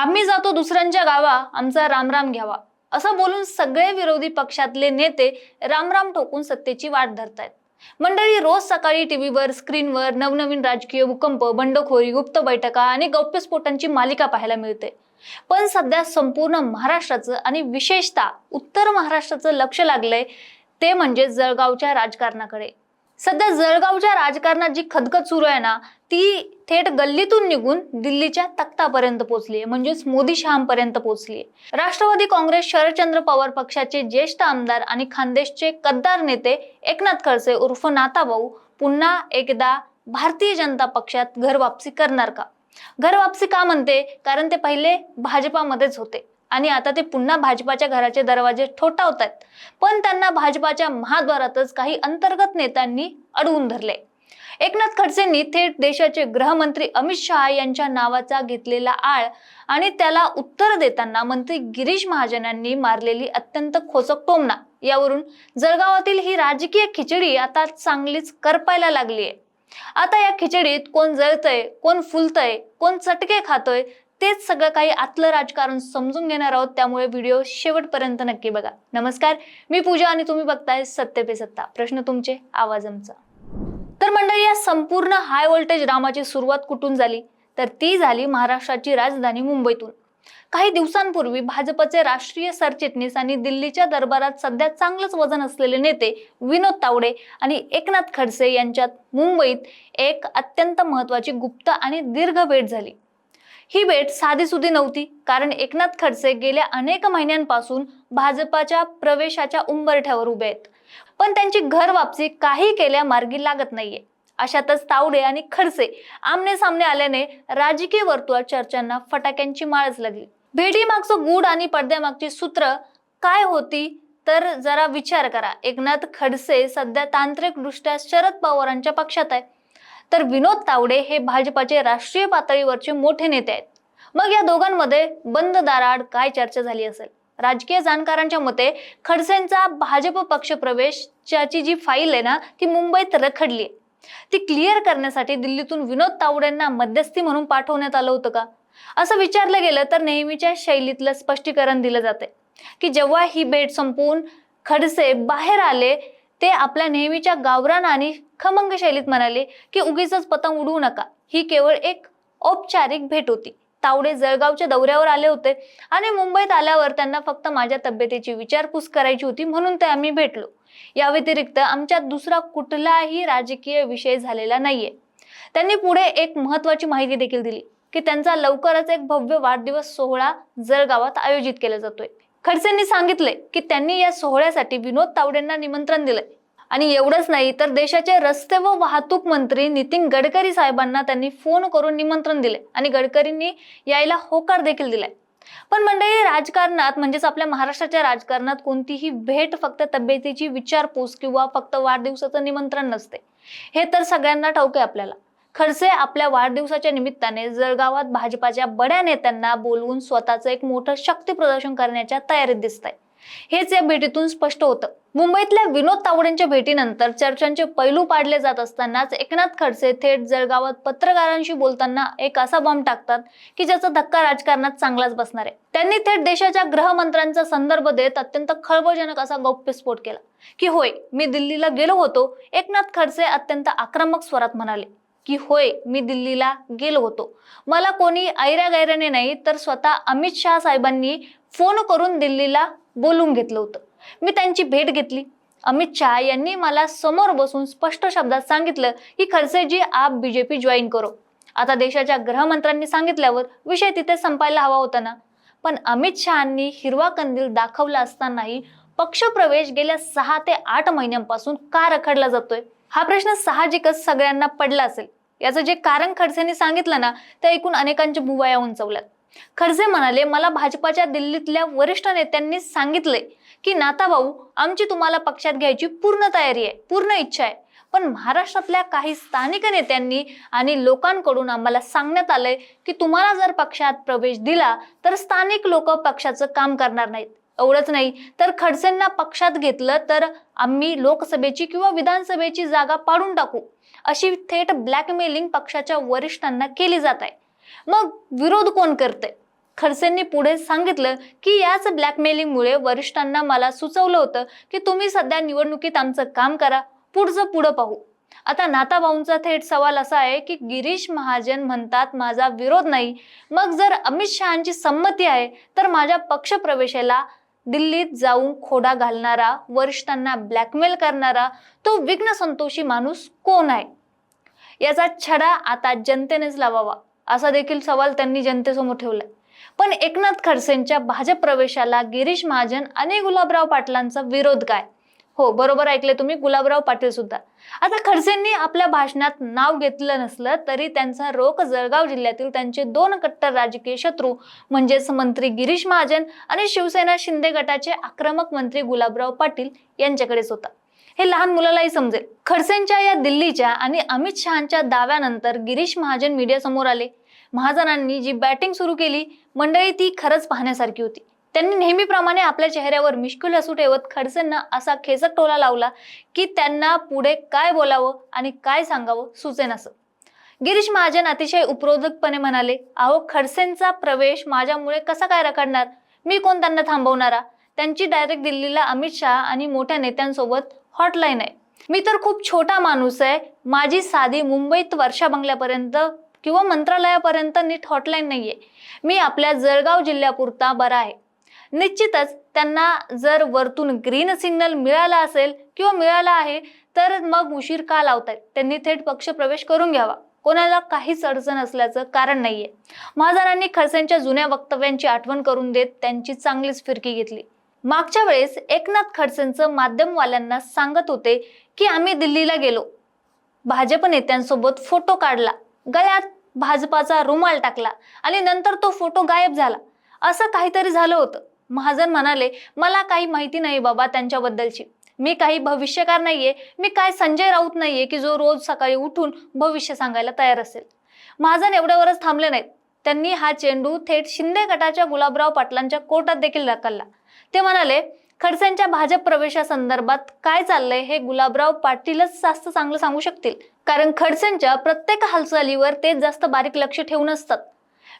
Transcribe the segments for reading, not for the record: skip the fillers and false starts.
आम्ही जातो दुसऱ्यांच्या गावा, आमचा रामराम घ्यावा, असं बोलून सगळे विरोधी पक्षातले नेते रामराम ठोकून सत्तेची वाट धरतायत. मंडळी, रोज सकाळी टीव्हीवर, स्क्रीनवर नवनवीन राजकीय भूकंप, बंडखोरी, गुप्त बैठका आणि गौप्यस्फोटांची मालिका पाहायला मिळते. पण सध्या संपूर्ण महाराष्ट्राचं आणि विशेषतः उत्तर महाराष्ट्राचं लक्ष लागलंय ते म्हणजे जळगावच्या राजकारणाकडे. सध्या जळगावच्या राजकारणात जी खदखद सुरू आहे ना, ती थेट गल्लीतून निघून दिल्लीच्या तख्तापर्यंत पोहोचली, म्हणजेच मोदी शहांपर्यंत पोहोचली. राष्ट्रवादी काँग्रेस शरदचंद्र पवार पक्षाचे ज्येष्ठ आमदार आणि खानदेशचे कद्दार नेते एकनाथ खडसे उर्फ नाथाभाऊ पुन्हा एकदा भारतीय जनता पक्षात घर वापसी करणार का? घर वापसी का म्हणते? कारण ते पहिले भाजपामध्येच होते आणि आता ते पुन्हा भाजपाच्या घराचे दरवाजे ठोठावतात. पण त्यांना भाजपाच्या महाद्वारातच काही अंतर्गत नेत्यांनी अडवून धरले. एकनाथ खडसेंनी थेट देशाचे गृहमंत्री अमित शहा यांच्या नावाचा घेतलेला आळ आणि त्याला उत्तर देताना मंत्री गिरीश महाजनांनी मारलेली अत्यंत खोचक टोमणा, यावरून जळगावातील ही राजकीय खिचडी आता चांगलीच करपायला लागलीय. आता या खिचडीत कोण जळतय, कोण फुलतय, कोण चटके खातोय, तेच सगळं काही आतलं राजकारण समजून घेणार आहोत. त्यामुळे व्हिडिओ शेवटपर्यंत नक्की बघा. नमस्कार, मी पूजा आणि तुम्ही बघताय सत्य पे सत्ता. प्रश्न तुमचे, आवाज आमचा. तर मंडळी, या संपूर्ण हाय व्होल्टेज ड्रामाची सुरुवात कुठून झाली? तर ती झाली महाराष्ट्राची राजधानी मुंबईतून. काही दिवसांपूर्वी भाजपचे राष्ट्रीय सरचिटणीस आणि दिल्लीच्या दरबारात सध्या चांगलंच वजन असलेले नेते विनोद तावडे आणि एकनाथ खडसे यांच्यात मुंबईत एक अत्यंत महत्त्वाची गुप्त आणि दीर्घ भेट झाली. ही भेट साधीसुधी नव्हती, कारण एकनाथ खडसे गेल्या अनेक महिन्यांपासून भाजपाच्या प्रवेशाच्या उंबरठ्यावर उभे आहेत. पण त्यांची घर वापसी काही केल्या मार्गी लागत नाहीये. अशातच तावडे आणि खडसे आमने सामने आल्याने राजकीय वर्तुळात चर्चांना फटाक्यांची माळच लागली. भेटीमागचं गूढ आणि पडद्यामागची सूत्र काय होती तर जरा विचार करा. एकनाथ खडसे सध्या तांत्रिकदृष्ट्या शरद पवारांच्या पक्षात आहे, तर विनोद तावडे हे भाजपाचे राष्ट्रीय पातळीवरचे मोठे नेते आहेत. मग या दोघांमध्ये बंद दाराआड काय चर्चा झाली असेल? राजकीय जाणकारांच्या मते खडसेंचा भाजप पक्ष प्रवेशाची जी फाईल आहे ना, ती मुंबईत रखडली आहे. ती क्लिअर करण्यासाठी दिल्लीतून विनोद तावडेंना मध्यस्थी म्हणून पाठवण्यात आलं होतं का, असं विचारलं गेलं तर नेहमीच्या शैलीतलं स्पष्टीकरण दिलं जाते की जेव्हा ही भेट संपवून खडसे बाहेर आले, ते आपल्या नेहमीच्या गावरान आणि खमंग शैलीत म्हणाले की उगीच पतंग उडवू नका, ही केवळ एक औपचारिक भेट होती. तावडे जळगावच्या दौऱ्यावर आले होते आणि मुंबईत आल्यावर त्यांना फक्त माझ्या तब्येतीची विचारपूस करायची होती, म्हणून ते आम्ही भेटलो. या व्यतिरिक्त आमच्यात दुसरा कुठलाही राजकीय विषय झालेला नाहीये. त्यांनी पुढे एक महत्वाची माहिती देखील दिली की त्यांचा लवकरच एक भव्य वाढदिवस सोहळा जळगावात आयोजित केला जातोय. खडसेंनी सांगितले की त्यांनी या सोहळ्यासाठी विनोद तावडेंना निमंत्रण दिलंय. आणि एवढंच नाही, तर देशाचे रस्ते व वाहतूक मंत्री नितीन गडकरी साहेबांना त्यांनी फोन करून निमंत्रण दिले आणि गडकरींनी यायला होकार देखील दिलाय. पण मंडळी, राजकारणात म्हणजेच आपल्या महाराष्ट्राच्या राजकारणात कोणतीही भेट फक्त तब्येतीची विचारपूस किंवा फक्त वाढदिवसाचं निमंत्रण नसते, हे तर सगळ्यांना ठाऊक आहे आपल्याला. खडसे आपल्या वाढदिवसाच्या निमित्ताने जळगावात भाजपाच्या बड्या नेत्यांना बोलवून स्वतःचं एक मोठं शक्ती प्रदर्शन करण्याच्या तयारीत दिसत आहे. हेच या भेटीतून स्पष्ट होतं. मुंबईतल्या विनोद तावडेंच्या भेटीनंतर चर्चांचे पैलू पाडले जात असतानाच एकनाथ खडसे थेट जळगावात पत्रकारांशी बोलताना एक असा बॉम्ब टाकतात की ज्याचा धक्का राजकारणात चांगलाच बसणार आहे. त्यांनी थेट देशाच्या गृहमंत्र्यांचा संदर्भ देत अत्यंत खळबळजनक असा गौप्यस्फोट केला की होय, मी दिल्लीला गेलो होतो. एकनाथ खडसे अत्यंत आक्रमक स्वरात म्हणाले की होय, मी दिल्लीला गेलो होतो. मला कोणी ऐऱ्या गैऱ्याने नाही, तर स्वतः अमित शहा साहेबांनी फोन करून दिल्लीला बोलून घेतलं होतं. मी त्यांची भेट घेतली. अमित शहा यांनी मला समोर बसून स्पष्ट शब्दात सांगितलं की खडसेजी, आप बीजेपी जॉईन करो. आता देशाच्या गृहमंत्र्यांनी सांगितल्यावर विषय तिथे संपायला हवा होता ना. पण अमित शहांनी हिरवा कंदील दाखवला असतानाही पक्षप्रवेश गेल्या 6 ते 8 महिन्यांपासून का रखडला जातोय, हा प्रश्न साहजिकच सगळ्यांना पडला असेल. याचं जे कारण खडसेंनी सांगितलं ना, ते ऐकून अनेकांच्या भुवया उंचावल्यात. खडसे म्हणाले, मला भाजपाच्या दिल्लीतल्या वरिष्ठ नेत्यांनी सांगितले की नाथाभाऊ, आमची तुम्हाला पक्षात घ्यायची पूर्ण तयारी आहे, पूर्ण इच्छा आहे. पण महाराष्ट्रातल्या काही स्थानिक नेत्यांनी आणि लोकांकडून आम्हाला सांगण्यात आलंय की तुम्हाला जर पक्षात प्रवेश दिला तर स्थानिक लोक पक्षाचं काम करणार नाहीत. एवढंच नाही, तर खडसेंना पक्षात घेतलं तर आम्ही लोकसभेची किंवा विधानसभेची जागा पाडून टाकू, अशी थेट ब्लॅकमेलिंग पक्षाच्या वरिष्ठांना केली जात आहे. मग विरोध कोण करते? खडसेंनी पुढे सांगितलं की याच ब्लॅकमेलिंगमुळे वरिष्ठांना मला सुचवलं होतं की तुम्ही सध्या निवडणुकीत आमचं काम करा, पुढचं पुढं पाहू. आता नाताभाऊंचा थेट सवाल असा आहे की गिरीश महाजन म्हणतात माझा विरोध नाही, मग जर अमित शहांची संमती आहे तर माझ्या पक्षप्रवेशाला दिल्लीत जाऊन खोडा घालणारा, वरिष्ठांना ब्लॅकमेल करणारा तो विघ्न संतोषी माणूस कोण आहे? याचा छडा आता जनतेनेच लावावा, असा देखील सवाल त्यांनी जनतेसमोर ठेवलाय. पण एकनाथ खडसेंच्या भाजप प्रवेशाला गिरीश महाजन आणि गुलाबराव पाटलांचा विरोध काय? हो, बरोबर ऐकले तुम्ही, गुलाबराव पाटील सुद्धा. आता खडसेंनी आपल्या भाषणात नाव घेतलं नसलं तरी त्यांचा रोख जळगाव जिल्ह्यातील त्यांचे दोन कट्टर राजकीय शत्रू म्हणजेच मंत्री गिरीश महाजन आणि शिवसेना शिंदे गटाचे आक्रमक मंत्री गुलाबराव पाटील यांच्याकडेच होता. हे लहान मुलालाही समजेल. खडसेंच्या या दिल्लीच्या आणि अमित शहांच्या दाव्यानंतर गिरीश महाजन मीडियासमोर आले. महाजनांनी जी बॅटिंग सुरू केली मंडळी, ती खरंच पाहण्यासारखी होती. त्यांनी नेहमीप्रमाणे आपल्या चेहऱ्यावर मिश्किल हसू ठेवत खडसेंना असा खेचक टोला लावला की त्यांना पुढे काय बोलावं आणि काय सांगावं सुचेनासं. गिरीश महाजन अतिशय उपरोधकपणे म्हणाले, अहो, खडसेंचा प्रवेश माझ्यामुळे कसा काय रखडणार? मी कोण त्यांना थांबवणारा? त्यांची डायरेक्ट दिल्लीला अमित शहा आणि मोठ्या नेत्यांसोबत हॉटलाईन आहे. मी तर खूप छोटा माणूस आहे. माझी साधी मुंबईत वर्षा बंगल्यापर्यंत किंवा मंत्रालयापर्यंत नीट हॉटलाईन नाहीये. मी आपल्या जळगाव जिल्ह्यापुरता बरा आहे. निश्चितच त्यांना जर वरतून ग्रीन सिग्नल मिळाला असेल किंवा मिळाला आहे तर मग उशीर का लावतायत? त्यांनी थेट पक्ष प्रवेश करून घ्यावा. कोणाला काहीच अडचण असल्याचं कारण नाहीये. महाजनांनी खडसेंच्या जुन्या वक्तव्यांची आठवण करून देत त्यांची चांगलीच फिरकी घेतली. मागच्या वेळेस एकनाथ खडसेंचं माध्यमवाल्यांना सांगत होते की आम्ही दिल्लीला गेलो, भाजप नेत्यांसोबत फोटो काढला, गळ्यात भाजपाचा रुमाल टाकला आणि नंतर तो फोटो गायब झाला, असं काहीतरी झालं होतं. महाजन म्हणाले, मला काही माहिती नाही बाबा त्यांच्याबद्दलची. मी काही भविष्यकार नाहीये. मी काय संजय राऊत नाहीये की जो रोज सकाळी उठून भविष्य सांगायला तयार असेल. महाजन एवढ्यावरच थांबले नाहीत. त्यांनी हा चेंडू थेट शिंदे गटाच्या गुलाबराव पाटलांच्या कोर्टात देखील ढकलला. ते म्हणाले, खडसेंच्या भाजप प्रवेशासंदर्भात काय चाललंय हे गुलाबराव पाटीलच जास्त चांगलं सांगू शकतील, कारण खडसेंच्या प्रत्येक हालचालीवर ते जास्त बारीक लक्ष ठेवून असतात.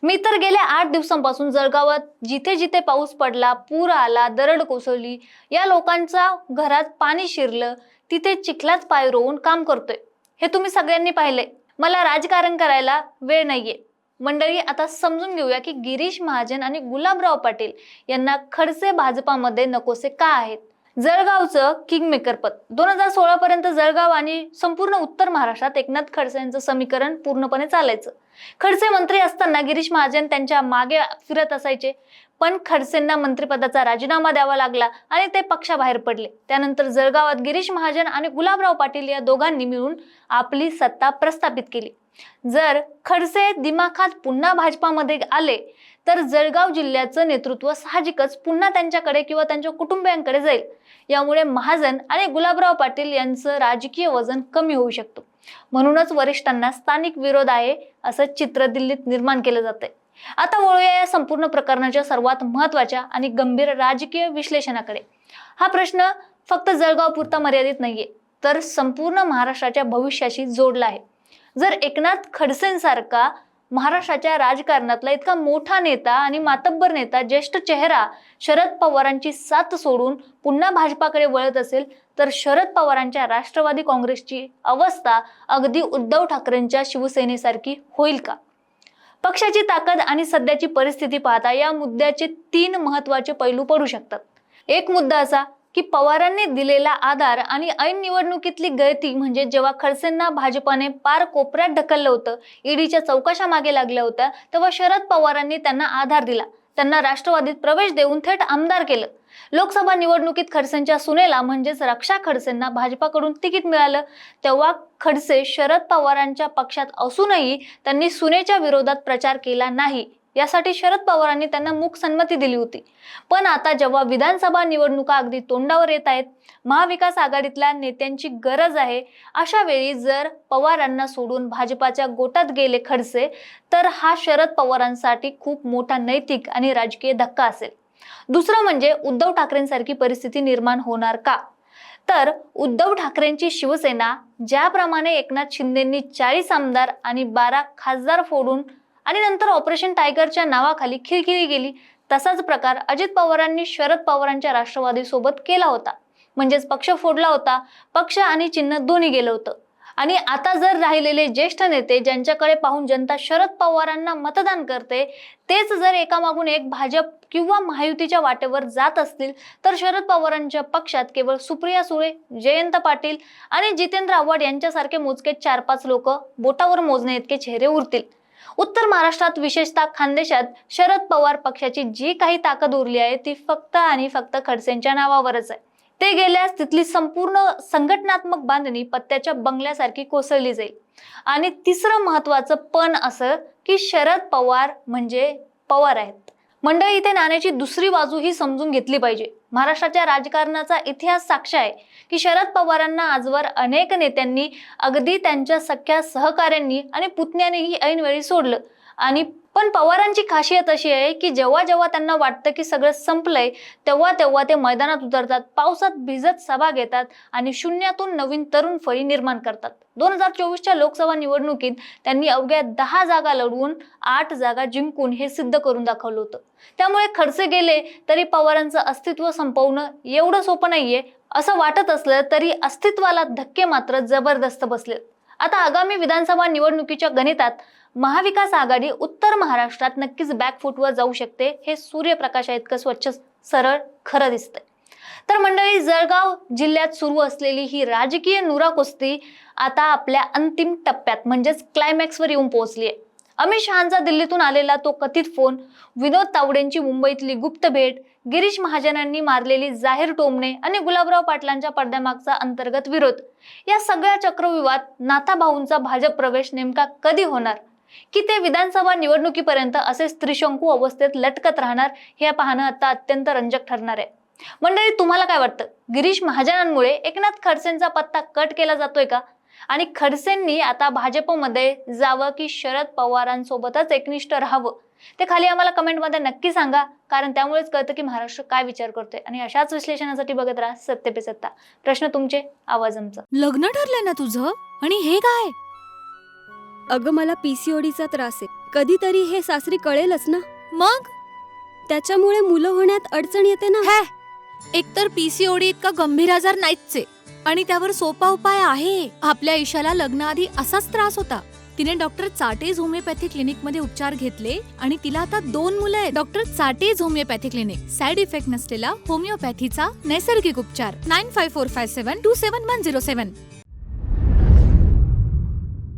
मी तर गेल्या 8 दिवसांपासून जळगावात जिथे जिथे पाऊस पडला, पूर आला, दरड कोसळली, या लोकांच्या घरात पाणी शिरलं, तिथे चिखलात पाय रोवून काम करतोय. हे तुम्ही सगळ्यांनी पाहिलंय. मला राजकारण करायला वेळ नाहीये. मंडळी, आता समजून घेऊया की गिरीश महाजन आणि गुलाबराव पाटील यांना खडसे भाजपामध्ये नकोसे का आहेत. जळगावचं किंगमेकर पद 2016 पर्यंत जळगाव आणि संपूर्ण उत्तर महाराष्ट्रात एकनाथ खडसेंचं समीकरण पूर्णपणे चालायचं. खडसे मंत्री असताना गिरीश महाजन त्यांच्या मागे फिरत असायचे, पण खडसेंना मंत्रिपदाचा राजीनामा द्यावा लागला आणि ते पक्षाबाहेर पडले. त्यानंतर जळगावात गिरीश महाजन आणि गुलाबराव पाटील या दोघांनी मिळून आपली सत्ता प्रस्थापित केली. जर खडसे दिमाखात पुन्हा भाजपामध्ये आले तर जळगाव जिल्ह्याचं नेतृत्व साहजिकच पुन्हा त्यांच्याकडे किंवा त्यांच्या कुटुंबियांकडे जाईल. यामुळे महाजन आणि गुलाबराव पाटील यांचं राजकीय वजन कमी होऊ शकतं. म्हणूनच वरिष्ठांना स्थानिक विरोध आहे असं चित्र दिल्लीत निर्माण केलं जातंय. आता वळूया या संपूर्ण प्रकरणाच्या सर्वात महत्त्वाच्या आणि गंभीर राजकीय विश्लेषणाकडे. हा प्रश्न फक्त जळगाव पुरता मर्यादित नाहीये, तर संपूर्ण महाराष्ट्राच्या भविष्याशी जोडला आहे. जर एकनाथ खडसेंसारखा महाराष्ट्राच्या राजकारणातला इतका मोठा नेता आणि मातब्बर नेता, ज्येष्ठ चेहरा शरद पवारांची साथ सोडून पुन्हा भाजपाकडे वळत असेल तर शरद पवारांच्या राष्ट्रवादी काँग्रेसची अवस्था अगदी उद्धव ठाकरेंच्या शिवसेनेसारखी होईल का? पक्षाची ताकद आणि सध्याची परिस्थिती पाहता या मुद्द्याचे 3 महत्त्वाचे पैलू पडू शकतात. एक मुद्दा असा की पवारांनी दिलेला आधार आणि ऐन निवडणुकीतली गळती, म्हणजे जेव्हा खडसेंना भाजपाने पार कोपऱ्यात ढकललं होतं, ईडीच्या चौकशा मागे लागल्या होत्या, तेव्हा शरद पवारांनी त्यांना आधार दिला, त्यांना राष्ट्रवादीत प्रवेश देऊन थेट आमदार केलं. लोकसभा निवडणुकीत खडसेंच्या सुनेला म्हणजेच रक्षा खडसेंना भाजपाकडून तिकीट मिळालं, तेव्हा खडसे शरद पवारांच्या पक्षात असूनही त्यांनी सुनेच्या विरोधात प्रचार केला नाही. यासाठी शरद पवारांनी त्यांना मूक संमती दिली होती. पण आता जेव्हा विधानसभा निवडणुका अगदी तोंडावर येत आहेत, महाविकास आघाडीतल्या नेत्यांची गरज आहे, अशा वेळी जर पवारांना सोडून भाजपाच्या गोटात गेले खडसे तर हा शरद पवारांसाठी खूप मोठा नैतिक आणि राजकीय धक्का असेल. दुसरं म्हणजे उद्धव ठाकरेंसारखी परिस्थिती निर्माण होणार का? तर उद्धव ठाकरेंची शिवसेना ज्याप्रमाणे एकनाथ शिंदेंनी 40 आमदार आणि 12 खासदार फोडून आणि नंतर ऑपरेशन टायगरच्या नावाखाली खिळखिळी गेली, तसाच प्रकार अजित पवारांनी शरद पवारांच्या राष्ट्रवादी सोबत केला होता. म्हणजेच पक्ष फोडला होता, पक्ष आणि चिन्ह दोन्ही गेलं होतं. आणि आता जर राहिलेले ज्येष्ठ नेते ज्यांच्याकडे पाहून जनता शरद पवारांना मतदान करते, तेच जर एकामागून एक भाजप किंवा महायुतीच्या वाटेवर जात असतील, तर शरद पवारांच्या पक्षात केवळ सुप्रिया सुळे, जयंत पाटील आणि जितेंद्र आव्हाड यांच्यासारखे मोजके 4-5 लोक, बोटावर मोजणे इतके चेहरे उरतील. उत्तर महाराष्ट्रात, विशेषतः खानदेशात शरद पवार पक्षाची जी काही ताकद उरली आहे ती फक्त आणि फक्त खडसेंच्या नावावरच आहे. ते गेल्यास तिथली संपूर्ण संघटनात्मक बांधणी पत्त्याच्या बंगल्यासारखी कोसळली जाईल. आणि तिसरं महत्वाचं पण असं की शरद पवार म्हणजे पवार आहेत. मंडळी, इथे नाण्याची दुसरी बाजू ही समजून घेतली पाहिजे. महाराष्ट्राच्या राजकारणाचा इतिहास साक्ष आहे की शरद पवारांना आजवर अनेक नेत्यांनी, अगदी त्यांच्या सख्या सहकाऱ्यांनी आणि पुतण्यानेही ऐनवेळी सोडलं. आणि पण पवारांची खासियत अशी आहे की जेव्हा जेव्हा त्यांना वाटतं की सगळं संपलंय, तेव्हा तेव्हा ते मैदानात उतरतात, पावसात भिजत सभा घेतात आणि शून्यातून नवीन तरुण फळी निर्माण करतात. 2024च्या लोकसभा निवडणुकीत त्यांनी अवघ्या 10 जागा लढवून 8 जागा जिंकून हे सिद्ध करून दाखवलं होतं. त्यामुळे खडसे गेले तरी पवारांचं अस्तित्व संपवणं एवढं सोपं नाहीये असं वाटत असलं तरी अस्तित्वाला धक्के मात्र जबरदस्त बसलेत. आता आगामी विधानसभा निवडणुकीच्या गणितात महाविकास आघाडी उत्तर महाराष्ट्रात नक्कीच बॅकफूटवर जाऊ शकते, हे सूर्यप्रकाशा इतकं स्वच्छ सरळ खरं दिसतंय. तर मंडळी, जळगाव जिल्ह्यात सुरू असलेली ही राजकीय नुराकुस्ती आता आपल्या अंतिम टप्प्यात म्हणजेच क्लायमॅक्सवर येऊन पोहोचली आहे. अमित शहांचा दिल्लीतून आलेला तो कथित फोन, विनोद तावडेंची मुंबईतली गुप्त भेट, गिरीश महाजनांनी मारलेली जाहीर टोमणे आणि गुलाबराव पाटलांच्या पडद्यामागचा अंतर्गत विरोध, या सगळ्या चक्रव्यूहात नाथाभाऊंचा भाजप प्रवेश नेमका कधी होणार, की ते विधानसभा निवडणुकीपर्यंत असेच त्रिशंकू अवस्थेत लटकत राहणार, हे पाहणं आता अत्यंत रंजक ठरणार आहे. मंडळी, तुम्हाला काय वाटतं? गिरीश महाजनांमुळे एकनाथ खडसेंचा पत्ता कट केला जातोय का? आणि खडसेंनी आता भाजपमध्ये जावं की शरद पवारांसोबतच एकनिष्ठ राहावं? ते खाली आम्हाला कमेंटमध्ये नक्की सांगा, कारण त्यामुळेच कळतं की महाराष्ट्र काय विचार करतोय. आणि अशाच विश्लेषणासाठी बघत राहा सत्य पे सत्ता. प्रश्न तुमचे, आवाज आमचा. लग्न ठरलंय ना तुझं? आणि हे काय? अगं, मला पीसीओडीचा त्रास आहे. कधीतरी हे सासरी कळेलच ना. मग त्याच्यामुळे मुलं होण्यात अडचण येते ना. एकतर पीसीओडी इतका गंभीर आजार नाहीच आहे, आणि त्यावर सोपा उपाय आहे. आपल्या ईशाला लग्नाआधी असाच त्रास होता. तिने डॉक्टर चाटेज होमिओपॅथी क्लिनिक मध्ये उपचार घेतले आणि तिला आता 2 मुलं आहेत. Doctor Chatge homeopathy clinic, side effect नसलेला होमिओपॅथीचा नैसर्गिक उपचार. 9545727107.